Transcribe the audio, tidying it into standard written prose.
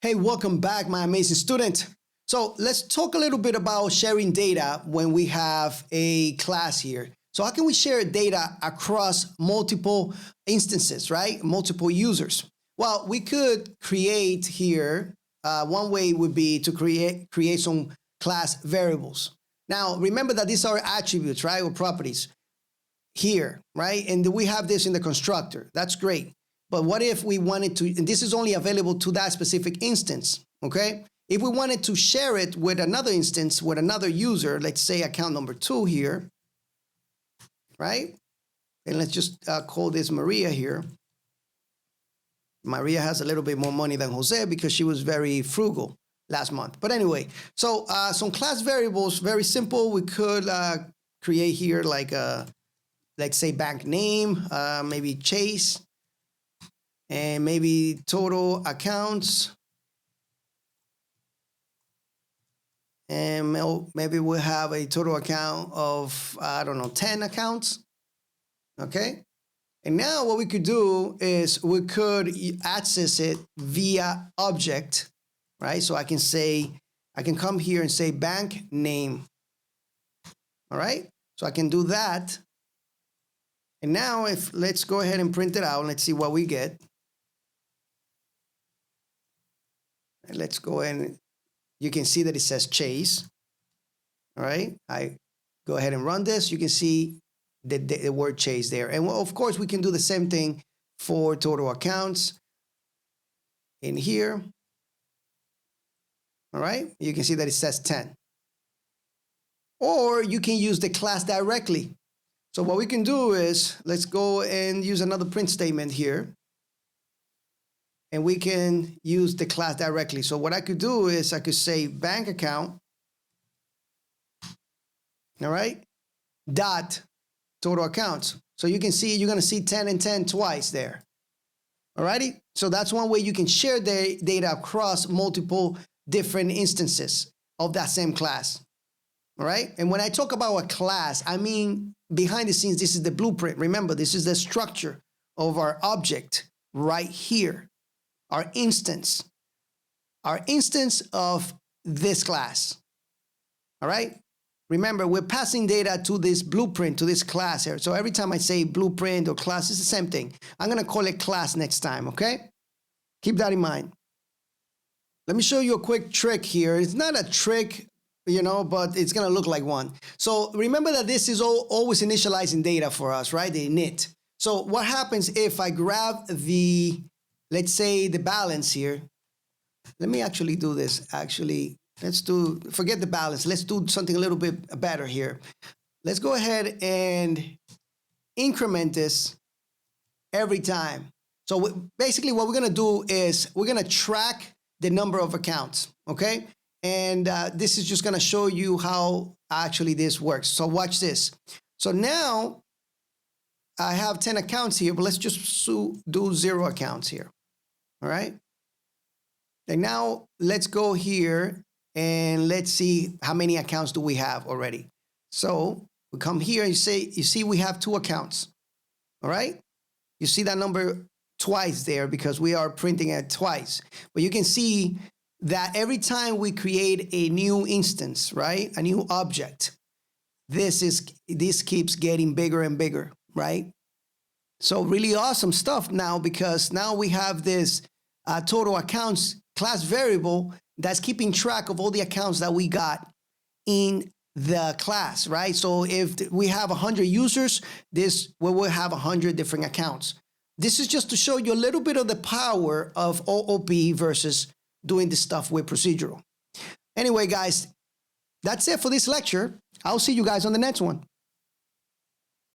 Hey, welcome back, my amazing student. So let's talk a little bit about sharing data when we have a class here. So how can we share data across multiple instances, right? Multiple users. Well, we could create here, one way would be to create some class variables. Now, remember that these are attributes, right, or properties here, right? And we have this in the constructor. That's great. But what if we wanted to, and this is only available to that specific instance, okay? If we wanted to share it with another instance, with another user, let's say account number 2 here, right? And let's just call this Maria here. Maria has a little bit more money than Jose because she was very frugal last month. But anyway, so some class variables, very simple. We could create here like a, let's say bank name, maybe Chase, and maybe total accounts. And maybe we'll have a total account of, I don't know, 10 accounts. Okay. And now what we could do is we could access it via object, right? So I can say, I can come here and say bank name. All right. So I can do that. And now if, let's go ahead and print it out. Let's see what we get. And let's go ahead and you can see that it says Chase. All right. I go ahead and run this. You can see the word Chase there. And well, of course, we can do the same thing for total accounts in here. All right. You can see that it says 10. Or you can use the class directly. So what we can do is let's go and use another print statement here. And we can use the class directly. So what I could do is I could say bank account, all right, dot total accounts. So you can see, you're going to see 10 and 10 twice there. All righty. So that's one way you can share the data across multiple different instances of that same class. All right. And when I talk about a class, I mean, behind the scenes, this is the blueprint. Remember, this is the structure of our object right here. Our instance of this class. All right. Remember, we're passing data to this blueprint, to this class here. So every time I say blueprint or class, it's the same thing. I'm going to call it class next time. Okay. Keep that in mind. Let me show you a quick trick here. It's not a trick, you know, but it's going to look like one. So remember that this is always initializing data for us, right? The init. So what happens if I grab the, let's say the balance here. Let me actually do this. Actually, forget the balance. Let's do something a little bit better here. Let's go ahead and increment this every time. So basically what we're going to do is we're going to track the number of accounts. Okay. And this is just going to show you how actually this works. So watch this. So now I have 10 accounts here, but let's just do 0 accounts here. All right. And now let's go here and let's see how many accounts do we have already. So we come here and you see we have 2 accounts. All right. You see that number twice there because we are printing it twice. But you can see that every time we create a new instance, right, a new object, this keeps getting bigger and bigger, right? So really awesome stuff now because now we have this total accounts class variable that's keeping track of all the accounts that we got in the class, right? So if we have 100 users, we will have 100 different accounts. This is just to show you a little bit of the power of OOP versus doing this stuff with procedural. Anyway, guys, that's it for this lecture. I'll see you guys on the next one.